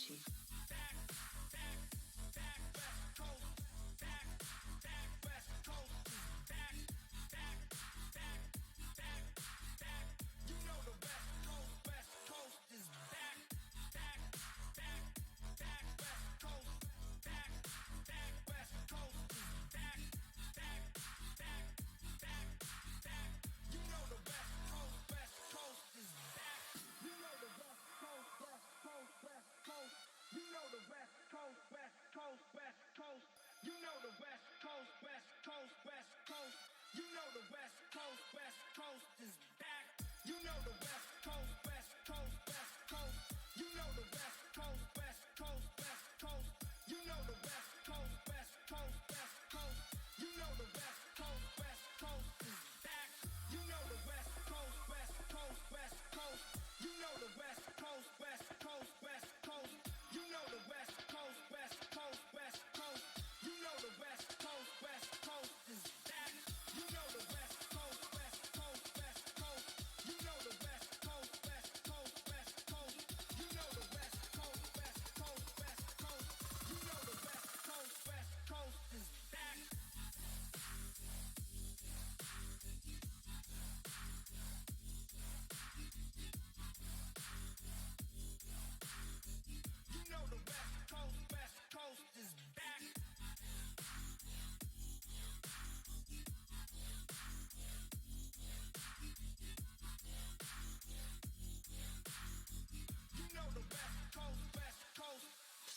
switchy.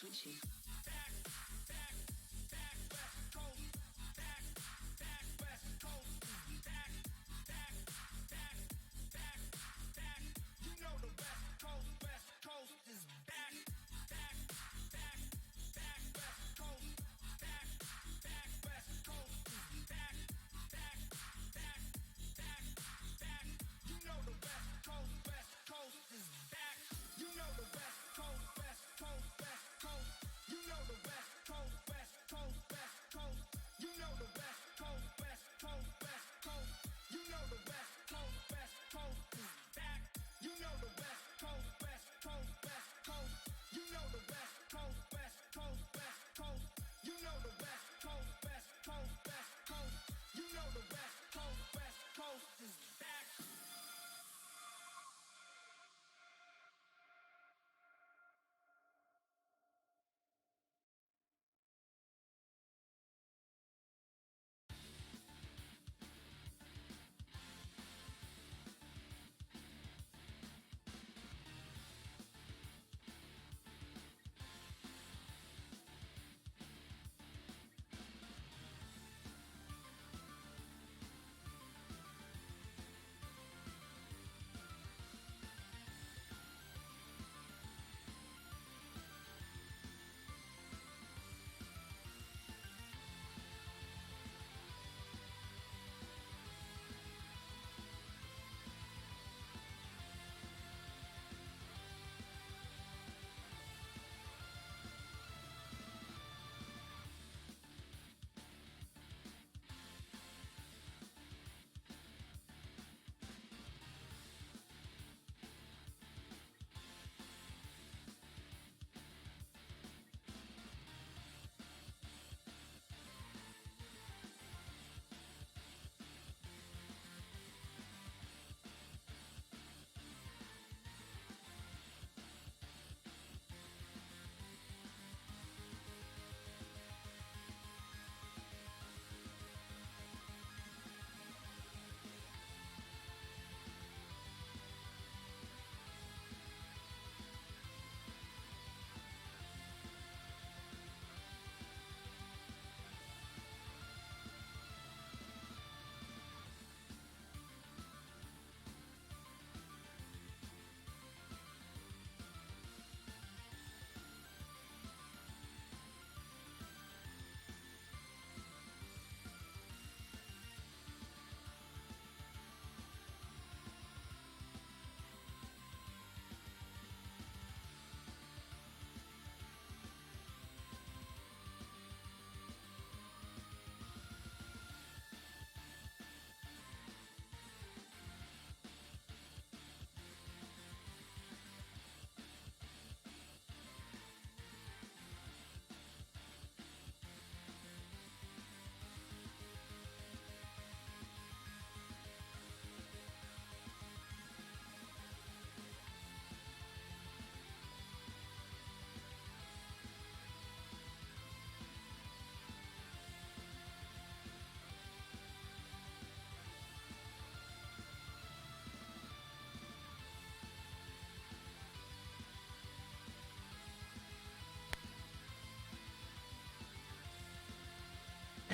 Switchy. Coast is back. You know the West Coast, West Coast, West Coast. You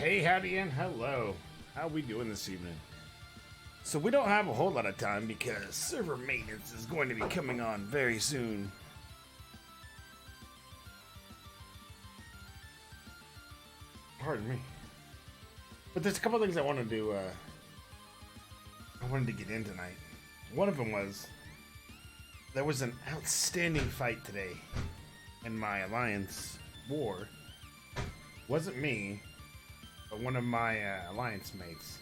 Hey, howdy, and hello. How we doing this evening? So we don't have a whole lot of time because server maintenance is going to be coming on very soon. Pardon me. But there's a couple things I wanted to get in tonight. One of them was there was an outstanding fight today in my alliance war. Wasn't me, but one of my alliance mates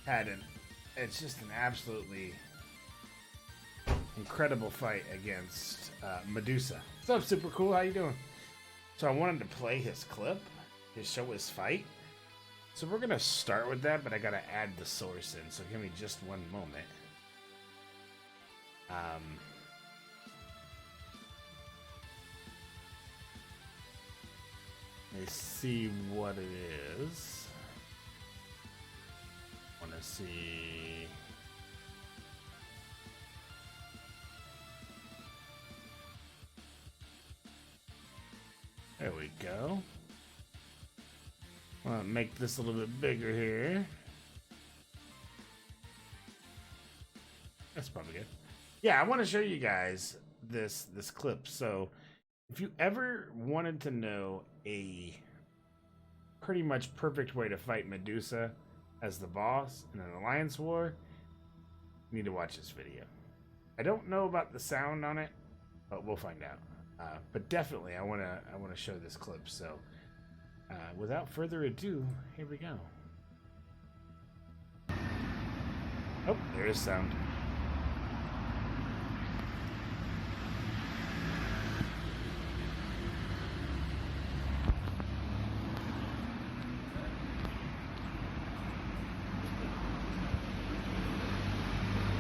had it's just an absolutely incredible fight against Medusa. What's up, super cool? How you doing? So I wanted to play his clip to show his fight. So we're gonna start with that, but I gotta add the source in. So give me just one moment. Let's see what it is. Want to see. There we go. I'll make this a little bit bigger here. That's probably good. Yeah, I want to show you guys this clip. So, if you ever wanted to know a pretty much perfect way to fight Medusa as the boss in an alliance war, you need to watch this video. I don't know about the sound on it, but we'll find out. But definitely, I want to show this clip. So, without further ado, here we go. Oh, there is sound.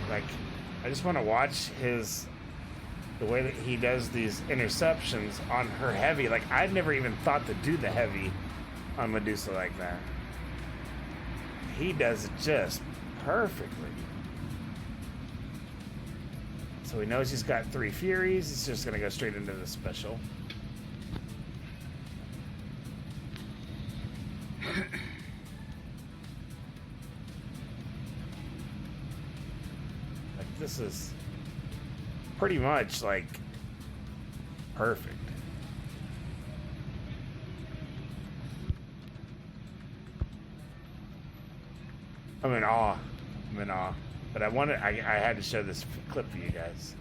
Like, I just want to watch the way that he does these interceptions on her heavy. Like, I'd never even thought to do the heavy on Medusa like that. He does it just perfectly. So he knows he's got 3 Furies. He's just going to go straight into the special. This is pretty much like perfect. I'm in awe. But I had to show this clip for you guys.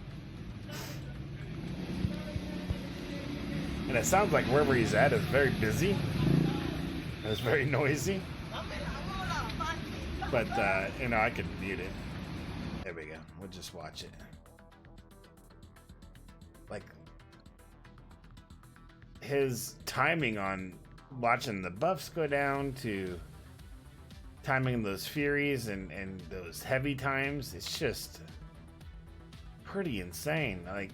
And it sounds like wherever he's at is very busy. And it's very noisy. But I could mute it. There we go. We'll just watch it. Like, his timing on watching the buffs go down to timing those Furies and those heavy times, it's just pretty insane. Like,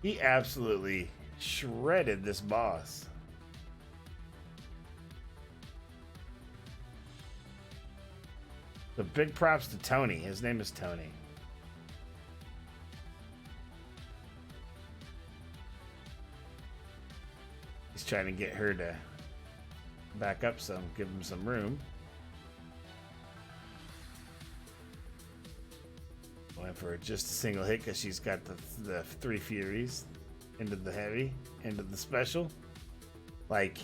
he absolutely shredded this boss. So big props to Tony. His name is Tony. He's trying to get her to back up some, give him some room. Went for just a single hit because she's got the 3 Furies into the heavy, into the special. Like,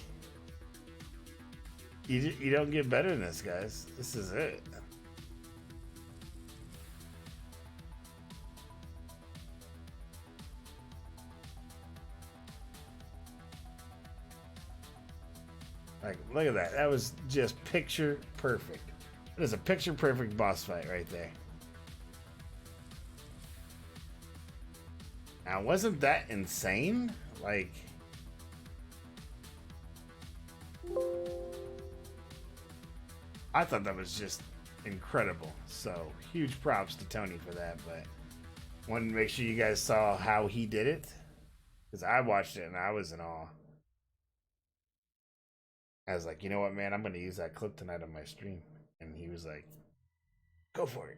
you don't get better than this, guys. This is it. Like, look at that. That was just picture perfect. That is a picture perfect boss fight right there. Now, wasn't that insane? Like, I thought that was just incredible. So, huge props to Tony for that. But wanted to make sure you guys saw how he did it, because I watched it and I was in awe. I was like, you know what, man? I'm going to use that clip tonight on my stream. And he was like, go for it.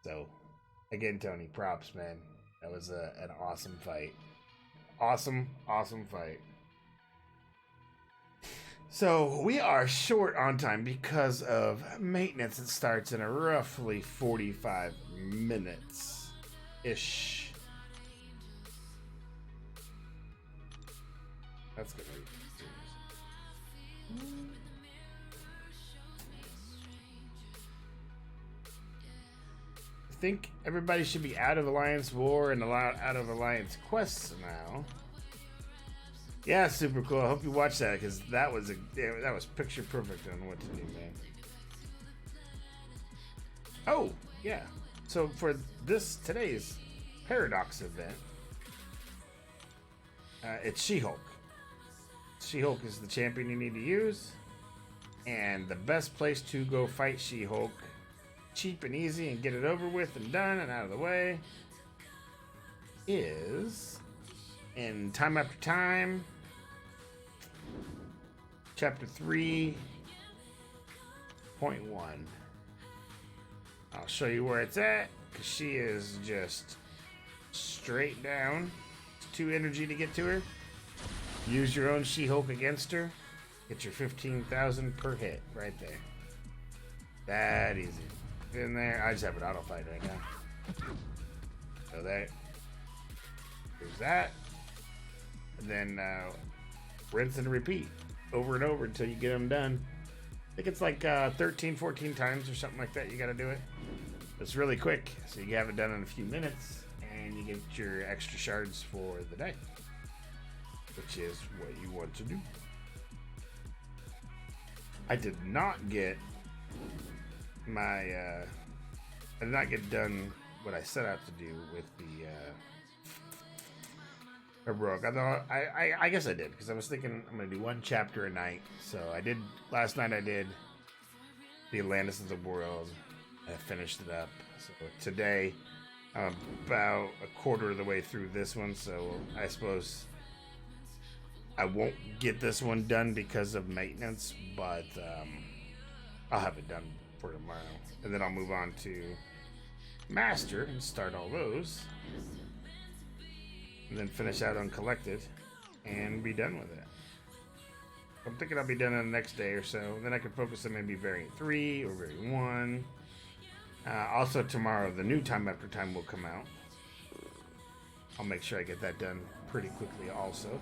So, again, Tony, props, man. That was an awesome fight. Awesome fight. So we are short on time because of maintenance. It starts in a roughly 45 minutes-ish. That's gonna be serious. I think everybody should be out of Alliance War and out of Alliance Quests now. Yeah, super cool. I hope you watched that because that was picture perfect on what to do, man. Oh, yeah. So for today's Paradox event, it's She-Hulk. She-Hulk is the champion you need to use, and the best place to go fight She-Hulk, cheap and easy, and get it over with and done and out of the way, is in Time After Time, Chapter 3.1. I'll show you where it's at, because she is just straight down. It's 2 energy to get to her. Use your own She-Hulk against her. Get your 15,000 per hit right there. That easy. In there, I just have an auto fight right now. So there's that. And then rinse and repeat over and over until you get them done. I think it's like 13, 14 times or something like that. You got to do it. It's really quick, so you have it done in a few minutes, and you get your extra shards for the day, which is what you want to do. I did not get my I did not get done what I set out to do with the heroic. I guess I did, because I was thinking I'm gonna do 1 chapter a night. So I did last night. I did the Atlantis of the World. I finished it up. So today I'm about a quarter of the way through this one. So I suppose I won't get this one done because of maintenance, but I'll have it done for tomorrow, and then I'll move on to Master and start all those, and then finish out on Collected and be done with it. I'm thinking I'll be done in the next day or so. Then I can focus on maybe Variant 3 or Variant 1. Also tomorrow, the new Time After Time will come out. I'll make sure I get that done pretty quickly also.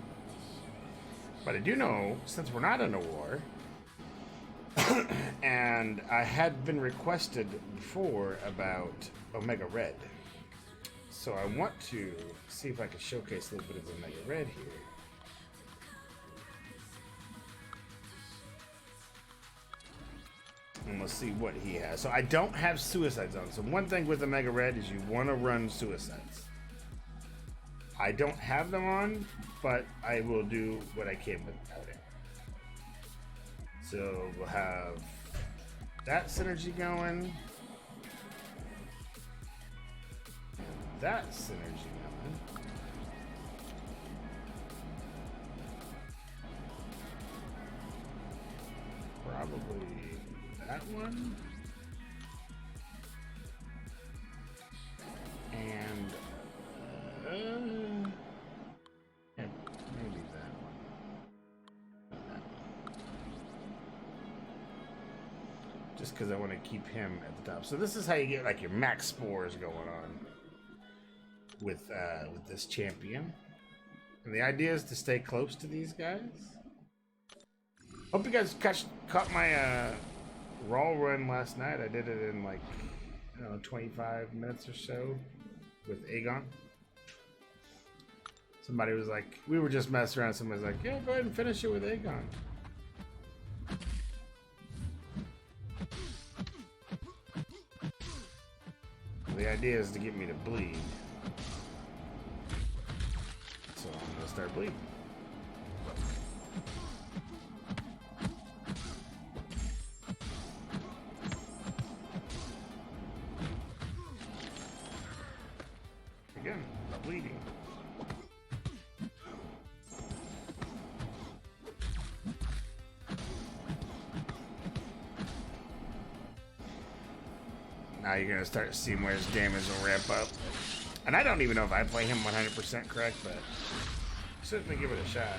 But I do know, since we're not in a war, and I had been requested before about Omega Red. So I want to see if I can showcase a little bit of Omega Red here. And we'll see what he has. So I don't have Suicide Zone. So one thing with Omega Red is you want to run Suicides. I don't have them on, but I will do what I can without it. So we'll have that synergy going. And that synergy going. Probably that one. And yeah, maybe that one. Not that one. Just because I want to keep him at the top. So this is how you get like your max spores going on with this champion. And the idea is to stay close to these guys. Hope you guys caught my Raw run last night. I did it in like, I don't know, 25 minutes or so with Aegon. Somebody was like, we were just messing around. Somebody's like, yeah, go ahead and finish it with Aegon. The idea is to get me to bleed. So I'm going to start bleeding. Again, bleeding. Now you're going to start seeing where his damage will ramp up. And I don't even know if I play him 100% correct, but certainly give it a shot.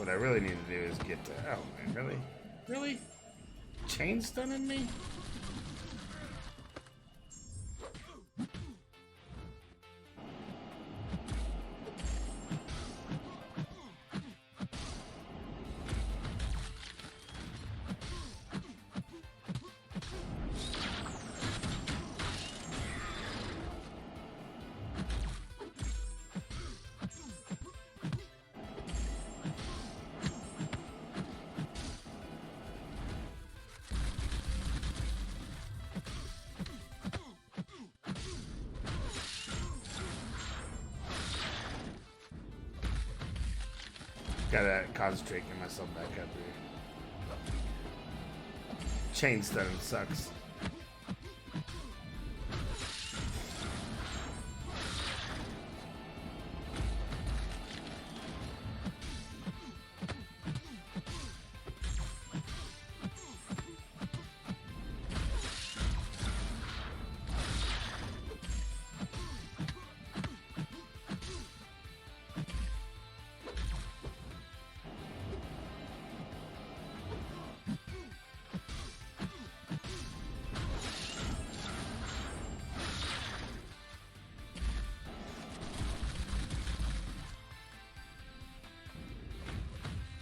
What I really need to do is get to... Oh, man, really? Really? Chain stunning me? Gotta concentrate, get myself back up here. Chain stunning sucks.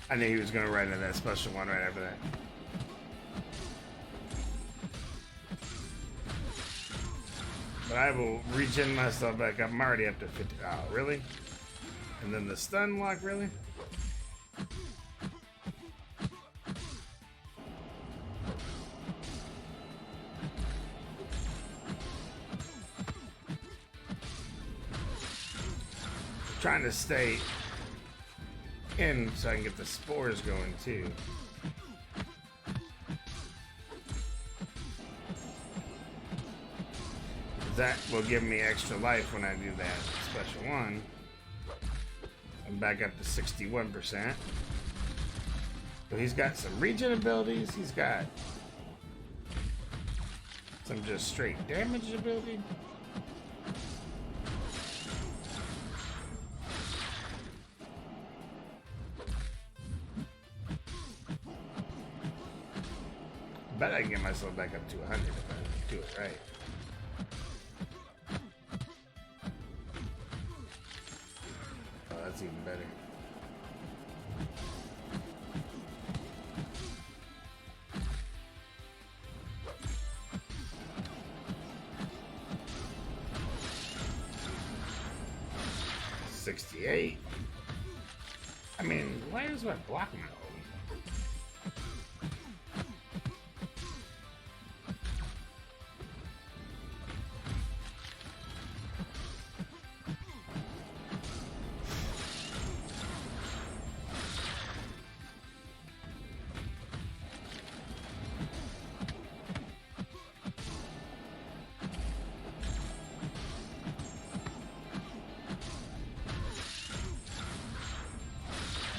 I knew he was going to run into that special one right after that. But I will regen myself back up. I'm already up to 50. Oh, really? And then the stun lock, really? Trying to stay in so I can get the spores going too. That will give me extra life when I do that special one. I'm back up to 61%. So he's got some regen abilities. He's got some just straight damage ability. I bet I can get myself back up to 100 if I do it right. Oh, that's even better. $68. I mean, why is my block not open?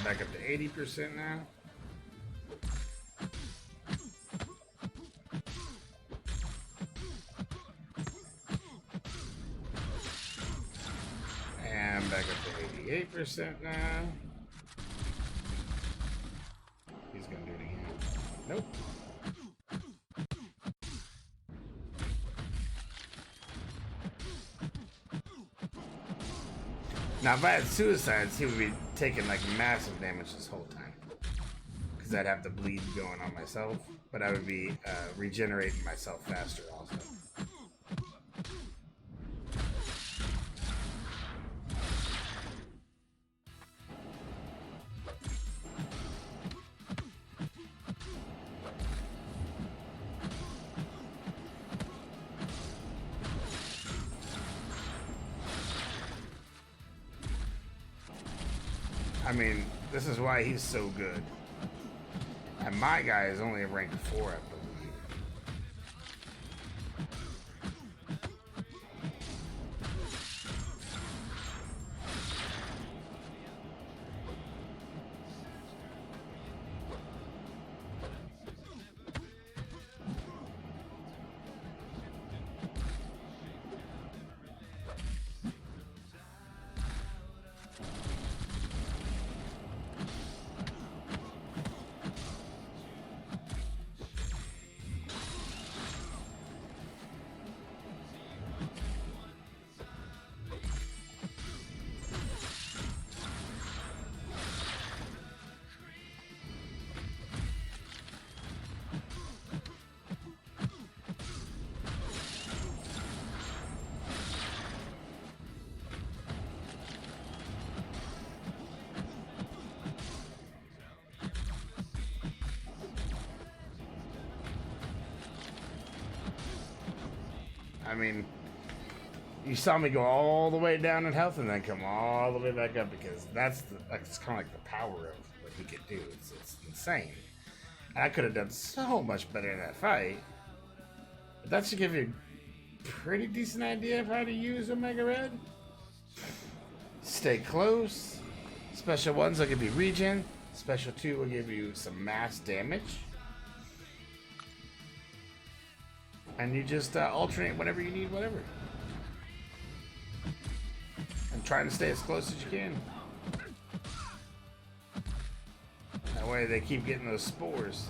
Back up to 80% now. And back up to 88% now. He's gonna do it again. Nope. Now, if I had suicides, he would be taking like massive damage this whole time. Because I'd have the bleed going on myself, but I would be regenerating myself faster also. I mean, this is why he's so good. And my guy is only a rank 4, I believe. I mean, you saw me go all the way down in health and then come all the way back up because that's kind of like the power of what he could do. It's insane. And I could have done so much better in that fight. But that should give you a pretty decent idea of how to use Omega Red. Stay close. Special 1s will give you regen. Special 2 will give you some mass damage. And you just alternate whenever you need whatever. And trying to stay as close as you can. That way they keep getting those spores.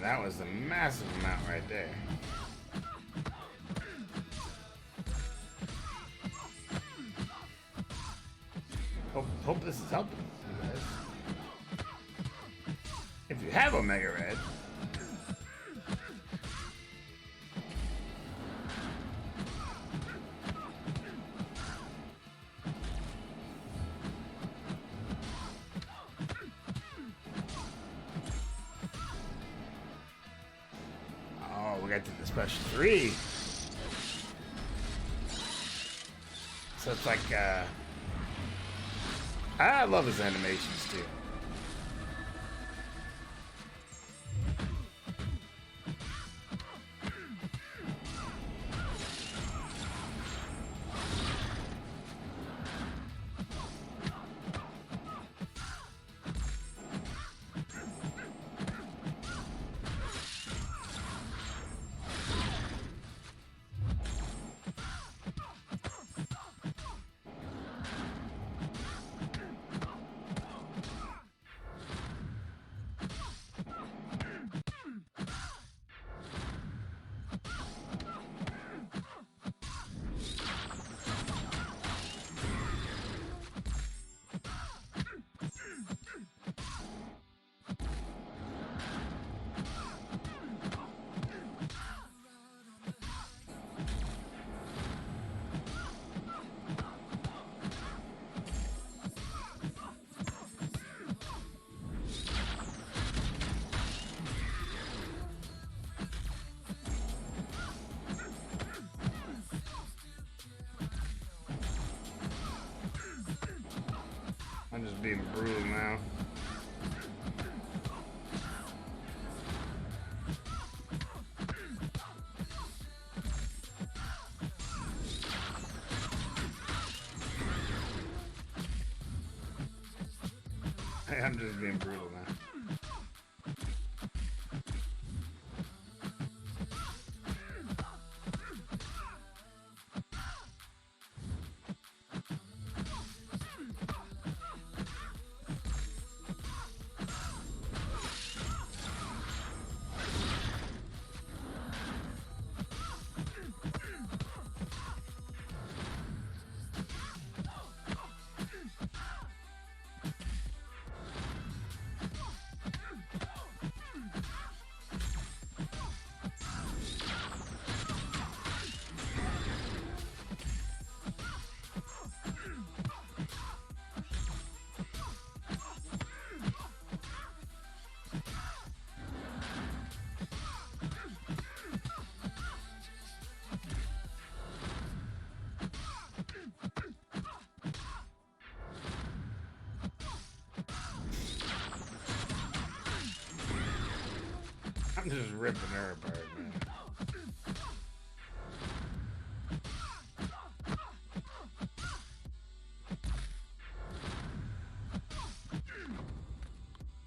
That was a massive amount right there. Hope this is helping you guys. If you have Omega Red, we got to the special 3. So it's like, I love his animations too. I'm just being brutal now. I'm just being brutal now. I'm just ripping her apart, man.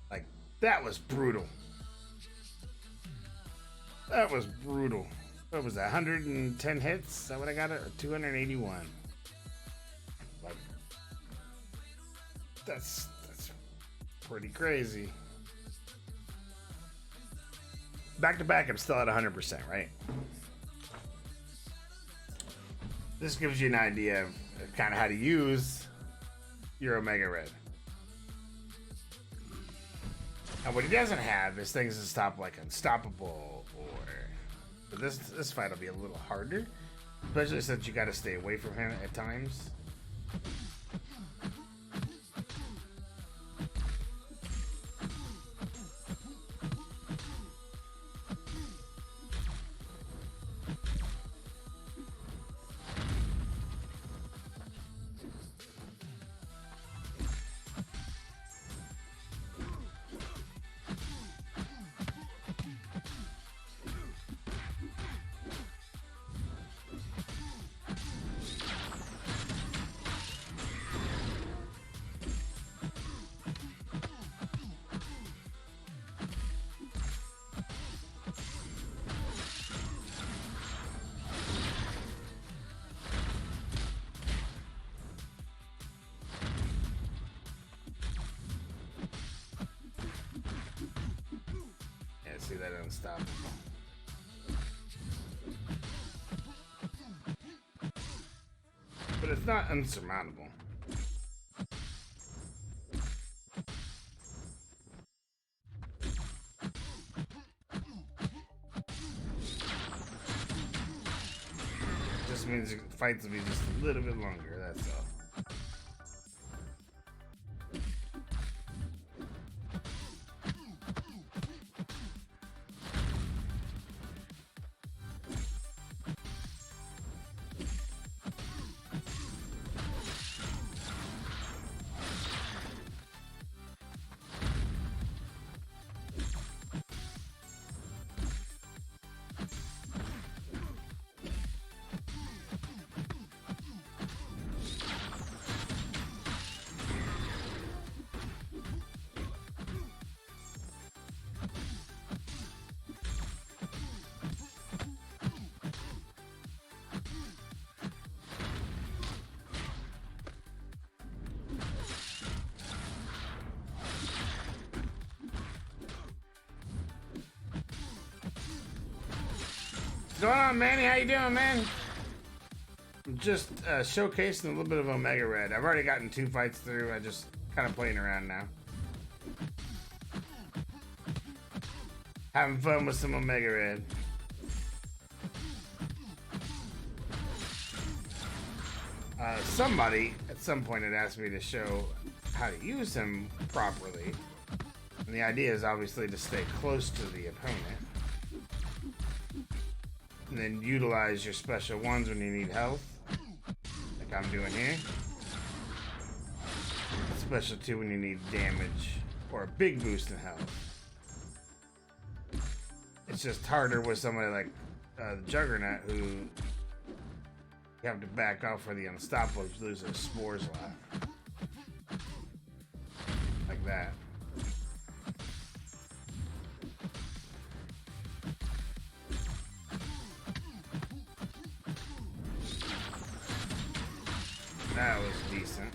Like, that was brutal. That was brutal. What was that, 110 hits? Is that what I got? Or 281? Like, that's pretty crazy. Back to back, I'm still at 100%, right? This gives you an idea kind of how to use your Omega Red. And what he doesn't have is things that stop like Unstoppable but this fight will be a little harder, especially since you got to stay away from him at times. See that Unstoppable. But it's not unsurmountable. Just means the fights will be just a little bit longer, that's all. What's going on, Manny? How you doing, man? I'm just showcasing a little bit of Omega Red. I've already gotten 2 fights through. I just kind of playing around now. Having fun with some Omega Red. Somebody at some point had asked me to show how to use him properly. And the idea is obviously to stay close to the opponent. And then utilize your special ones when you need health. Like I'm doing here. Special 2 when you need damage. Or a big boost in health. It's just harder with somebody like the Juggernaut who you have to back off for the Unstoppable. You lose those spores a lot. Like that. That was decent.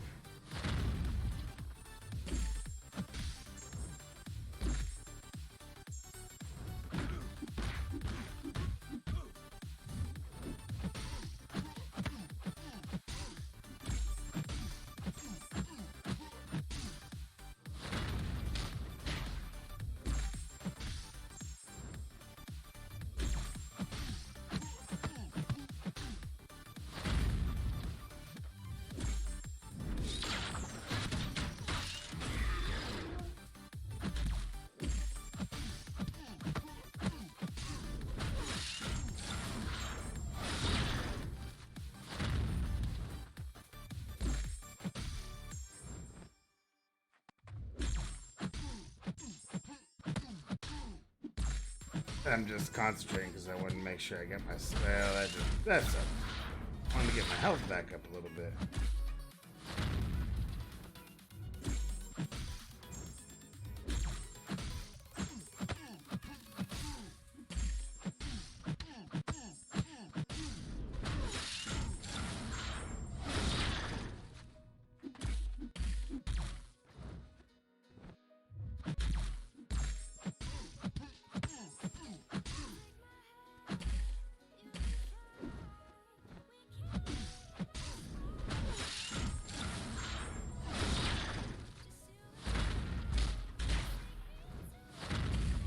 I'm just concentrating because I want to make sure I get my well. That's up. I want to get my health back up a little bit.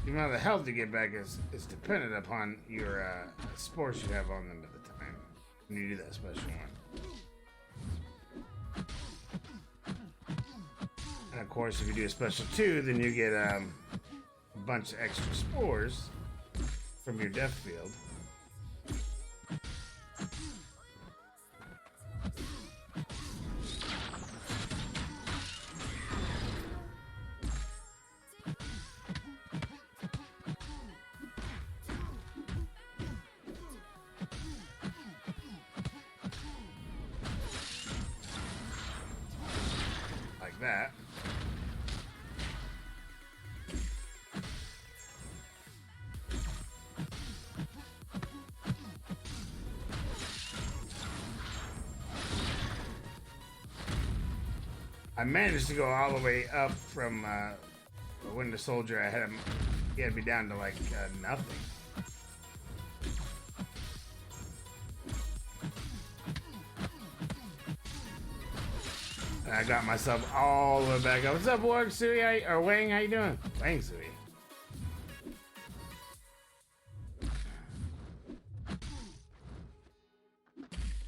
The amount of health you get back is dependent upon your spores you have on them at the time when you do that special one. And of course, if you do a special 2, then you get a bunch of extra spores from your death field. Like that. I managed to go all the way up from the Winter Soldier. I had him, he had me down to like nothing. And I got myself all the way back up. What's up, Warg, Sui? Or Wang? How you doing? Wang, Sui.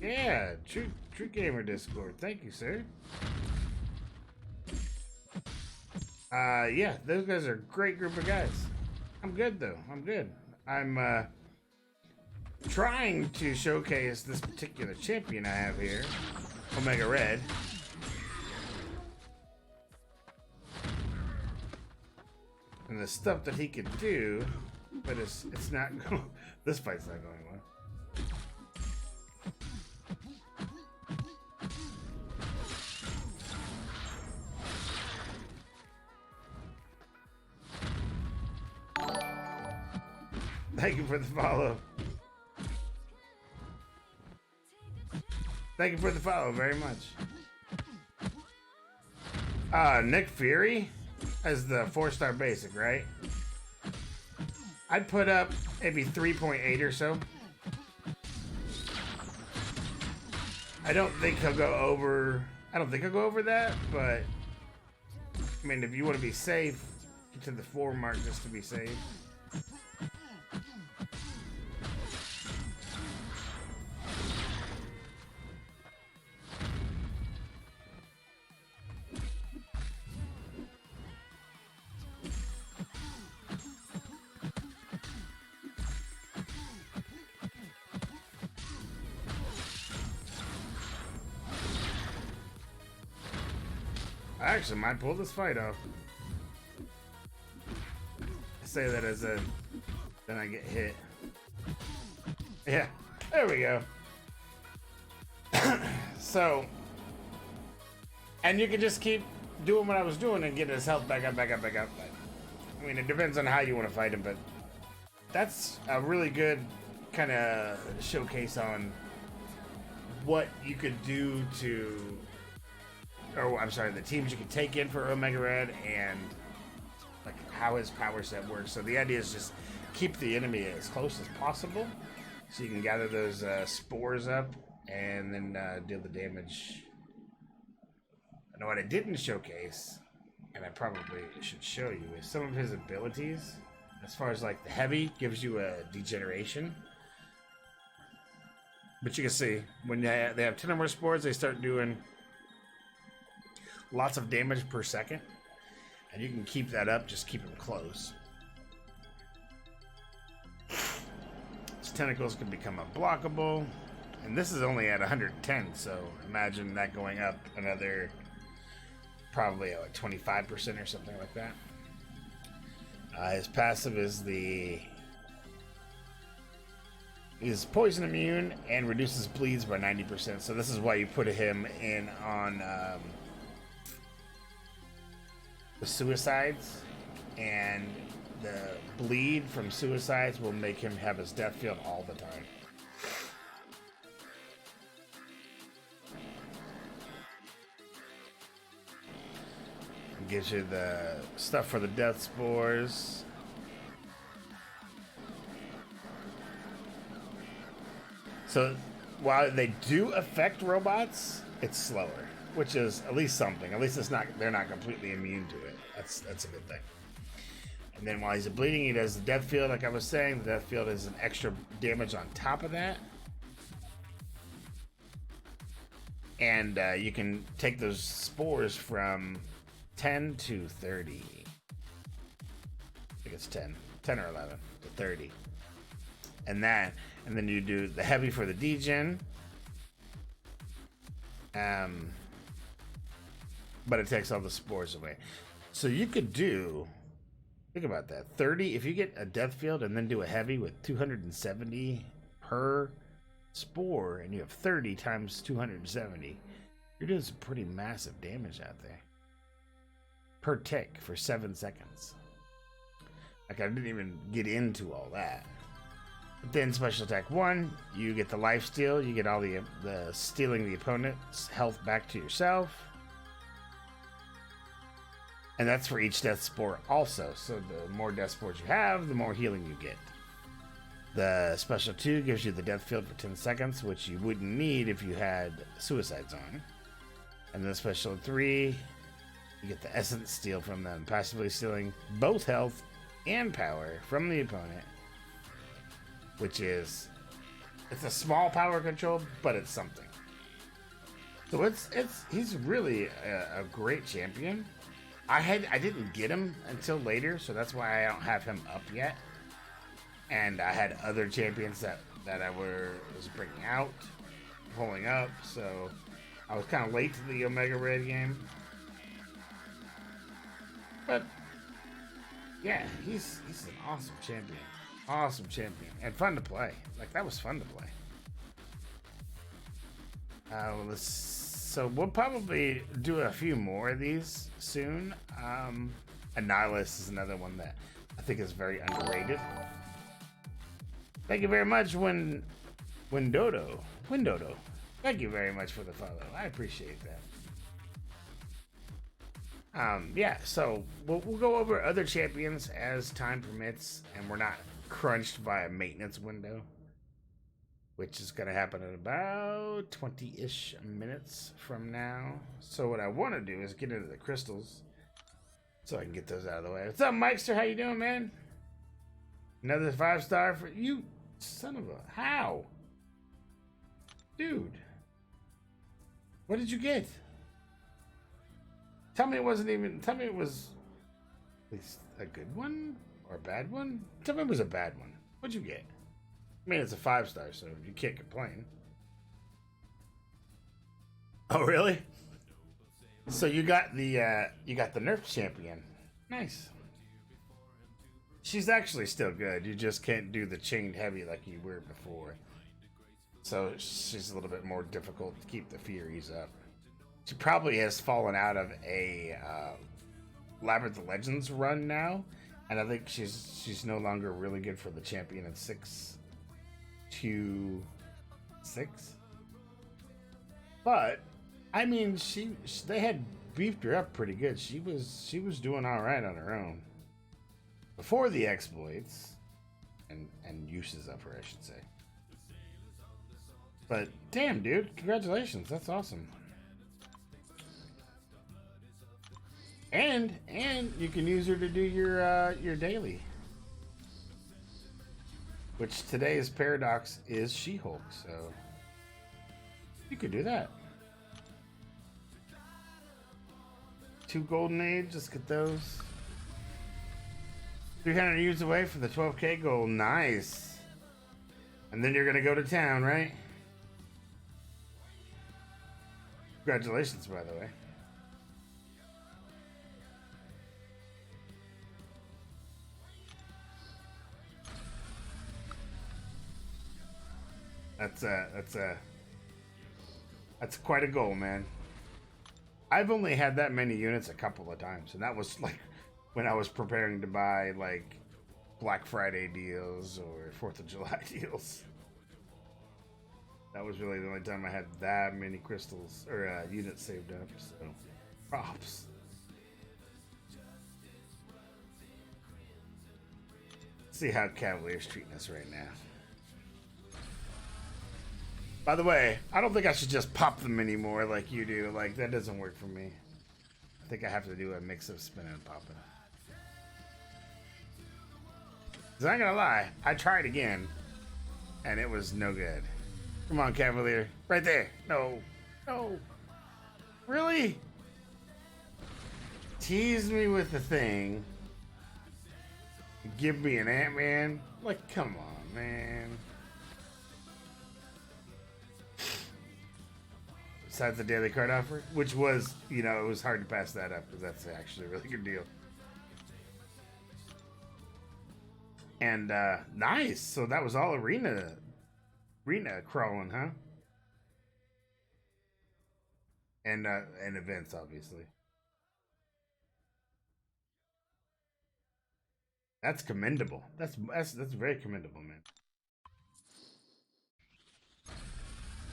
Yeah, True Gamer Discord. Thank you, sir. Yeah, those guys are a great group of guys. I'm good though. I'm good. I'm trying to showcase this particular champion I have here, Omega Red. And the stuff that he can do, but it's not going. This fight's not going well. Thank you for the follow. Thank you for the follow very much. Nick Fury as the 4-star basic, right? I'd put up maybe 3.8 or so. I don't think he'll go over. I don't think he'll go over that, but I mean, if you want to be safe, get to the 4 mark just to be safe. I actually might pull this fight off. I say that as a, then I get hit. Yeah, there we go. So, and you can just keep doing what I was doing and get his health back up. I mean, it depends on how you want to fight him, but that's a really good kind of showcase on what you could do to, or I'm sorry, the teams you can take in for Omega Red and like how his power set works. So the idea is just keep the enemy as close as possible so you can gather those spores up and then deal the damage. I know what I didn't showcase, and I probably should show you, is some of his abilities. As far as like the heavy gives you a degeneration. But you can see when they have 10 or more spores, they start doing lots of damage per second, and you can keep that up, just keep them close. His tentacles can become unblockable, and this is only at 110, so imagine that going up another probably like 25% or something like that. His passive is is poison immune and reduces bleeds by 90%, so this is why you put him in on the suicides, and the bleed from suicides will make him have his death field all the time. It gives you the stuff for the death spores. So while they do affect robots, it's slower, which is at least something. At least it's not, they're not completely immune to it. That's a good thing. And then while he's bleeding, he does the death field, like I was saying. The death field is an extra damage on top of that. And you can take those spores from 10 to 30. I think it's 10. 10 or 11 to 30. And then you do the heavy for the degen. But it takes all the spores away. So you could do, think about that, 30, if you get a death field and then do a heavy with 270 per spore, and you have 30 times 270, you're doing some pretty massive damage out there. Per tick for 7 seconds. Like, I didn't even get into all that. But then special attack 1, you get the life steal, you get all the stealing the opponent's health back to yourself. And that's for each death spore also. So the more death spores you have, the more healing you get. The special 2 gives you the death field for 10 seconds, which you wouldn't need if you had suicides on. And the special 3, you get the essence steal from them, passively stealing both health and power from the opponent. Which is, it's a small power control, but it's something. So he's really a great champion. I didn't get him until later, so that's why I don't have him up yet. And I had other champions that I was bringing out, pulling up, so I was kind of late to the Omega Red game. But yeah, he's an awesome champion. Awesome champion. And fun to play. Like, that was fun to play. So we'll probably do a few more of these soon. Annihilus is another one that I think is very underrated. Thank you very much, Windodo. Thank you very much for the follow. I appreciate that. Yeah, so we'll go over other champions as time permits, and we're not crunched by a maintenance window, which is going to happen in about 20-ish minutes from now. So what I want to do is get into the crystals so I can get those out of the way. What's up, Mikester? How you doing, man? Another 5-star for you, son of a... How? Dude. What did you get? Tell me it wasn't even... Tell me it was at least a good one or a bad one. Tell me it was a bad one. What'd you get? I mean, it's a 5-star, so you can't complain. Oh, really? So you got the Nerf champion. Nice. She's actually still good. You just can't do the chained heavy like you were before. So she's a little bit more difficult to keep the Furies up. She probably has fallen out of a Labyrinth of Legends run now, and I think she's no longer really good for the champion at 6-6. But I mean, they had beefed her up pretty good. She was doing all right on her own before the exploits and uses of her, I should say. But damn, dude, congratulations! That's awesome. And you can use her to do your daily, which today's paradox is She-Hulk, so you could do that. 2 golden age, let's get those. 300 years away for the 12K goal, nice. And then you're gonna go to town, right? Congratulations, by the way. That's quite a goal, man. I've only had that many units a couple of times, and that was like when I was preparing to buy like Black Friday deals or 4th of July deals. That was really the only time I had that many crystals or units saved up. So, props. Let's see how Cavalier's treating us right now. By the way, I don't think I should just pop them anymore like you do. Like, that doesn't work for me. I think I have to do a mix of spin and popping. 'Cause I'm not gonna lie, I tried again, and it was no good. Come on, Cavalier. Right there. No. No. Really? Tease me with the thing. Give me an Ant-Man? Like, come on, man. Besides the daily card offer, which was, you know, it was hard to pass that up because that's actually a really good deal. And nice. So that was all arena crawling, huh? And events, obviously. That's commendable. That's very commendable, man.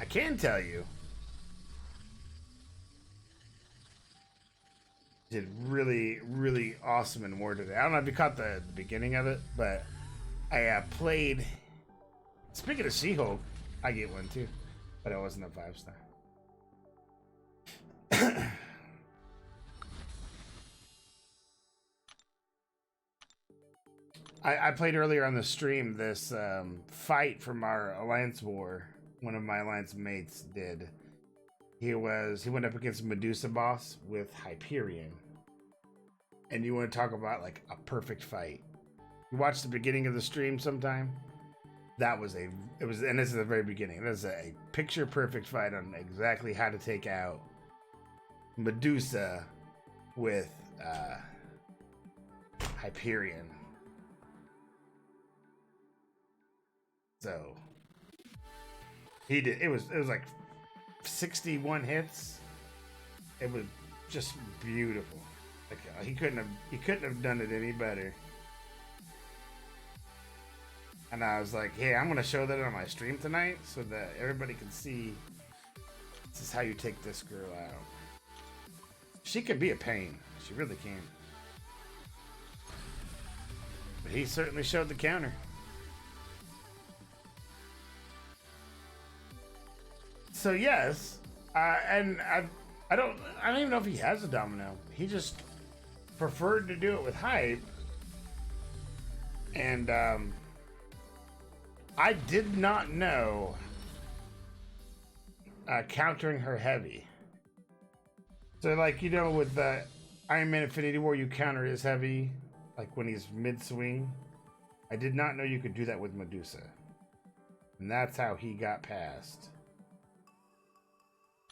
I can tell you, did really, really awesome in War today. I don't know if you caught the beginning of it, but I played. Speaking of She-Hulk, I get one too, but it wasn't a 5-star. I played earlier on the stream this fight from our Alliance War. One of my Alliance mates did. He went up against Medusa Boss with Hyperion. And you want to talk about like a perfect fight. You watch the beginning of the stream sometime. And this is the very beginning. This is a picture perfect fight on exactly how to take out Medusa with Hyperion. So he did. It was like 61 hits. It was just beautiful. Like he couldn't have done it any better. And I was like, hey, I'm gonna show that on my stream tonight so that everybody can see this is how you take this girl out. She can be a pain. She really can. But he certainly showed the counter. So yes, and I don't even know if he has a domino. He just preferred to do it with hype, and I did not know countering her heavy. So like, you know, with the Iron Man Infinity War, you counter his heavy like when he's mid swing. I did not know you could do that with Medusa, and that's how he got past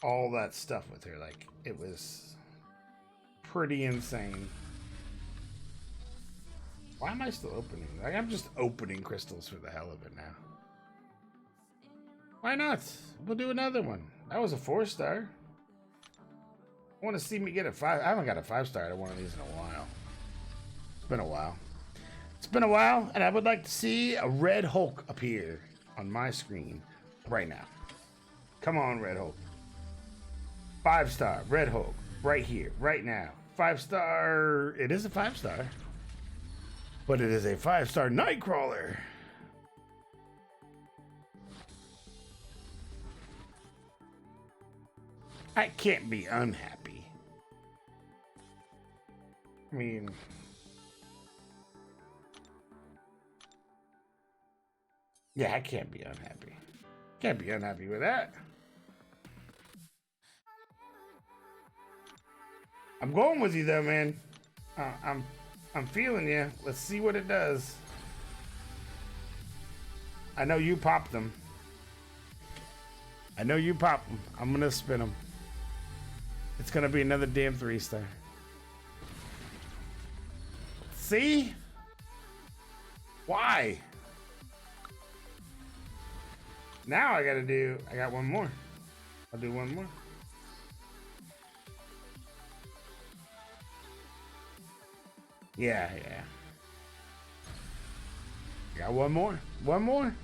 all that stuff with her. Like, it was pretty insane. Why am I still opening? Like, I'm just opening crystals for the hell of it now. Why not? We'll do another one. That was a 4-star. I want to see me get a 5. I haven't got a 5-star out of one of these in a while. It's been a while. It's been a while, and I would like to see a Red Hulk appear on my screen right now. Come on, Red Hulk. 5-star Red Hulk right here, right now. 5-star. It is a 5-star, but it is a 5-star Nightcrawler. I can't be unhappy. I mean, yeah, I can't be unhappy. Can't be unhappy with that. I'm going with you though, man. I'm feeling you. Let's see what it does. I know you popped them. I know you popped them. I'm gonna spin them. It's gonna be another damn 3-star. See? Why? Now I got one more. I'll do one more. Yeah. Got one more. One more.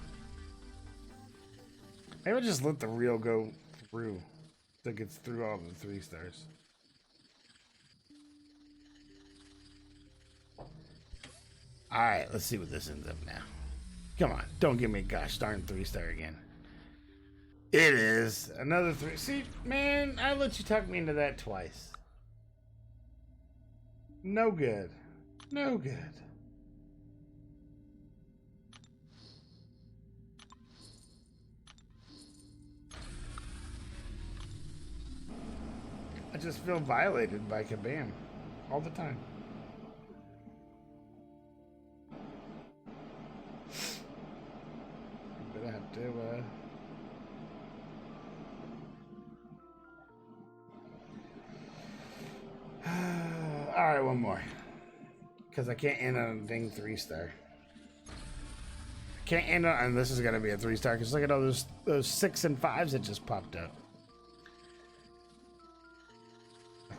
Maybe I'll just let the reel go through. So it gets through all the 3-stars. Alright, let's see what this ends up now. Come on, don't give me a gosh darn 3-star again. It is another 3. See, man, I let you talk me into that twice. No good. No good. I just feel violated by Kabam all the time. I'm gonna have to, Alright, one more. Because I can't end on a ding 3-star. I can't end on, and this is gonna be a 3-star, because look at all those 6 and 5s that just popped up.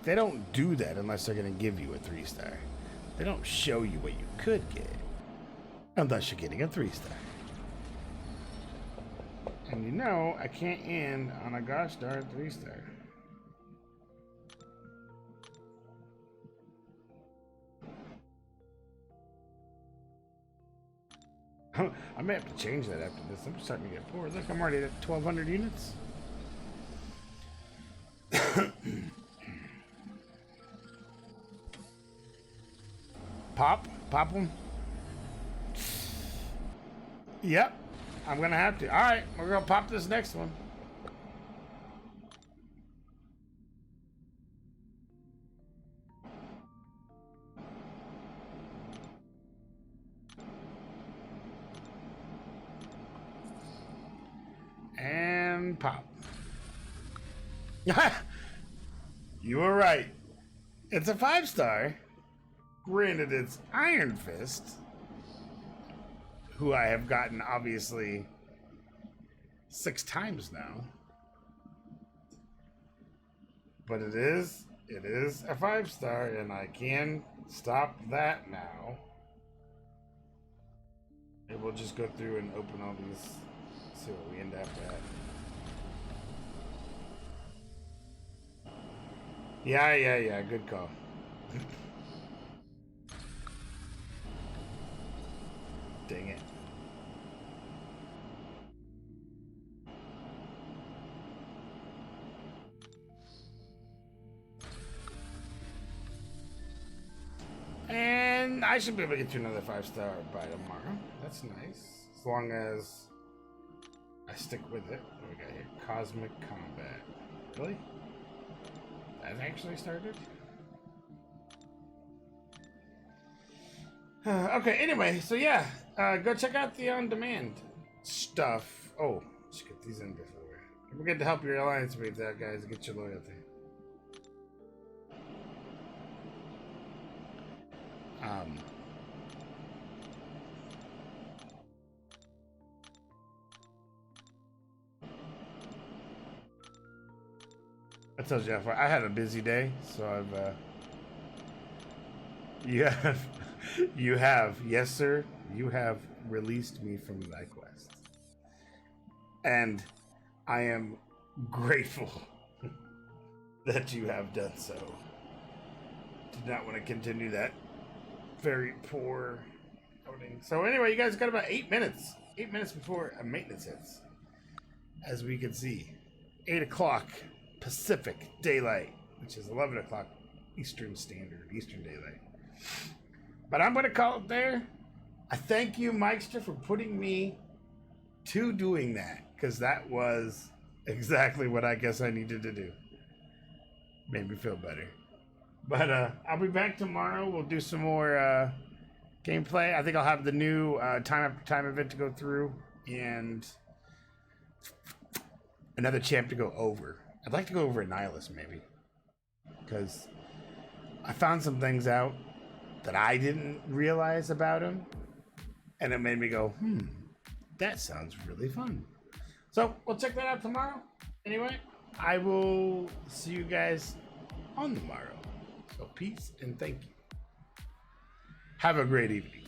They don't do that unless they're gonna give you a 3-star. They don't show you what you could get unless you're getting a 3-star. And you know, I can't end on a gosh darn 3-star. I may have to change that after this. I'm starting to get bored. Look, I'm already at 1,200 units. Pop them. Yep, I'm gonna have to. All right, we're gonna pop this next one. And pop. You were right. It's a 5-star. Granted, it's Iron Fist, who I have gotten obviously 6 times now. But it is a 5-star, and I can stop that now. And we'll just go through and open all these, see what we end up at. Yeah, good call. Dang it. And I should be able to get you another 5-star by tomorrow. That's nice. As long as I stick with it. What do we got here? Cosmic Combat. Really? That actually started? Okay, anyway, so yeah. Go check out the on-demand stuff. Oh, let's get these in before. Don't forget to help your alliance mates out, guys, to get your loyalty. I told you I had a busy day, so I've you have, yes sir, you have released me from thy quest. And I am grateful that you have done so. Did not want to continue that very poor outing. So anyway, you guys got about 8 minutes. 8 minutes before a maintenance hits. As we can see, 8 o'clock Pacific Daylight, which is 11 o'clock Eastern Standard, Eastern Daylight. But I'm going to call it there. I thank you, Mikester, for putting me to doing that, because that was exactly what I guess I needed to do. Made me feel better. But I'll be back tomorrow. We'll do some more gameplay. I think I'll have the new time after time event to go through and another champ to go over. I'd like to go over Nihilus maybe, because I found some things out that I didn't realize about him, and it made me go, that sounds really fun. So we'll check that out tomorrow. Anyway, I will see you guys on the morrow. So peace and thank you. Have a great evening.